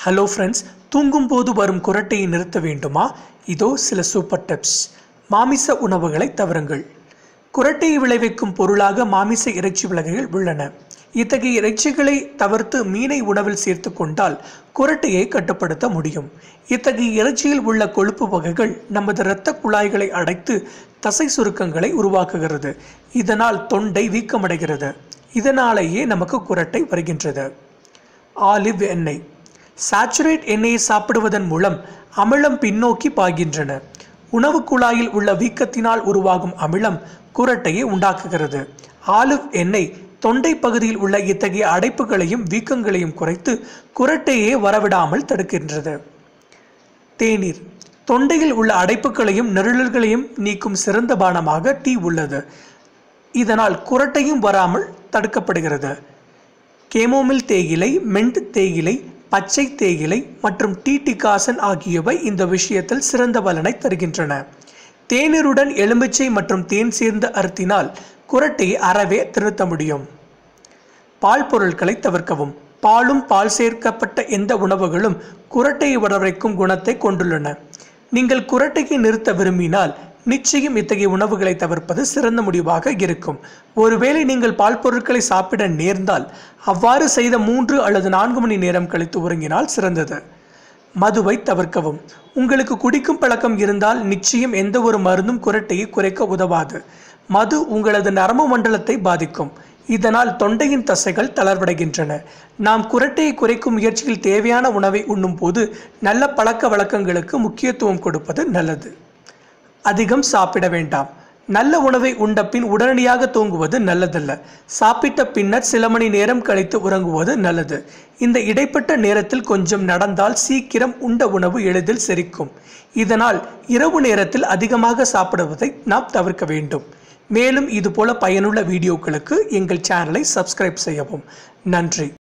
Hello friends, தூங்கும் போது வரும் குரட்டையை நிறுத்த வேண்டுமா? இதோ சில சூப்பர் டிப்ஸ். மாமிச உணவுகளை தவிருங்கள். குரட்டையை விளைவிக்கும் பொருளாக மாமிச இறைச்சி வகைகள் உள்ளன. இத்தகைய இறைச்சிகளை தவிர்த்து மீனை உணவில் சேர்த்து கொண்டால் குரட்டையை கட்டுப்படுத்த முடியும். இத்தகைய இறைச்சியில் உள்ள கொழுப்பு வகைகள் நமது இரத்த குழாய்களை அடைத்து தசை சுருக்கங்களை உருவாக்குகிறது. இதனால் தொண்டை வீக்கமடைகிறது. இதனாலேயே நமக்கு குரட்டை வருகின்றது. ஆலிவ் எண்ணெய். சாச்சுரேட் எண்ணெயை சாப்பிடுவதன் மூலம் அமிலம் பின்னோக்கி பாய்கின்றன. உணவு குழாயில் உள்ள வீக்கத்தினால் உருவாகும் அமிலம் குரட்டையை உண்டாக்குகிறது. ஆலிவ் எண்ணெய் தொண்டை பகுதியில் உள்ள இத்தகைய அடைப்புகளையும் வீக்கங்களையும் குறைத்து குரட்டையை வரவிடாமல் தடுக்கின்றது. தேநீர். தொண்டையில் உள்ள அடைப்புகளையும் நெருடல்களையும் நீக்கும் சிறந்த பானமாக டீ உள்ளது. இதனால் குரட்டையும் வராமல் தடுக்கப்படுகிறது. கேமோமில் தேயிலை, மென்ட் தேயிலை, பச்சை தேயிலை மற்றும் டீ டிகாசன் ஆகியவை இந்த விஷயத்தில் சிறந்த பலனை தருகின்றன. தேநீருடன் எலுமிச்சை மற்றும் தேன் சேர்ந்து அருந்தினால் குரட்டையை அறவே திருத்த முடியும். பால் பொருட்களை தவிர்க்கவும். பாலும் பால் சேர்க்கப்பட்ட எந்த உணவுகளும் குரட்டையை வரவழைக்கும் குணத்தை கொண்டுள்ளன. நீங்கள் குரட்டையை நிறுத்த விரும்பினால் நிச்சயம் இத்தகைய உணவுகளை தவிர்ப்பது சிறந்த முடிவாக இருக்கும். ஒருவேளை நீங்கள் பால் பொருட்களை சாப்பிட நேர்ந்தால் அவ்வாறு செய்த 3 அல்லது 4 மணி நேரம் கழித்து உறங்கினால் சிறந்தது. மதுவை தவிர்க்கவும். உங்களுக்கு குடிக்கும் பழக்கம் இருந்தால் நிச்சயம் எந்த ஒரு மருந்தும் குரட்டையை குறைக்க உதவாது. மது உங்களது நரம்பு மண்டலத்தை பாதிக்கும். இதனால் தொண்டையின் தசைகள் தளர்வடைகின்றன. நாம் குரட்டையை குறைக்கும் முயற்சியில் தேவையான உணவை உண்ணும் போது நல்ல பழக்க வழக்கங்களுக்கு முக்கியத்துவம் கொடுப்பது நல்லது. அதிகம் சாப்பிட வேண்டாம். நல்ல உணவை உண்ட பின் உடனடியாக தூங்குவது நல்லதல்ல. சாப்பிட்ட பின்னர் சில மணி நேரம் கழித்து உறங்குவது நல்லது. இந்த இடைப்பட்ட நேரத்தில் கொஞ்சம் நடந்தால் சீக்கிரம் உண்ட உணவு எளிதில் செரிக்கும். இதனால் இரவு நேரத்தில் அதிகமாக சாப்பிடுவதை நாம் தவிர்க்க வேண்டும். மேலும் இதுபோல பயனுள்ள வீடியோக்களுக்கு எங்கள் சேனலை சப்ஸ்கிரைப் செய்யவும். நன்றி.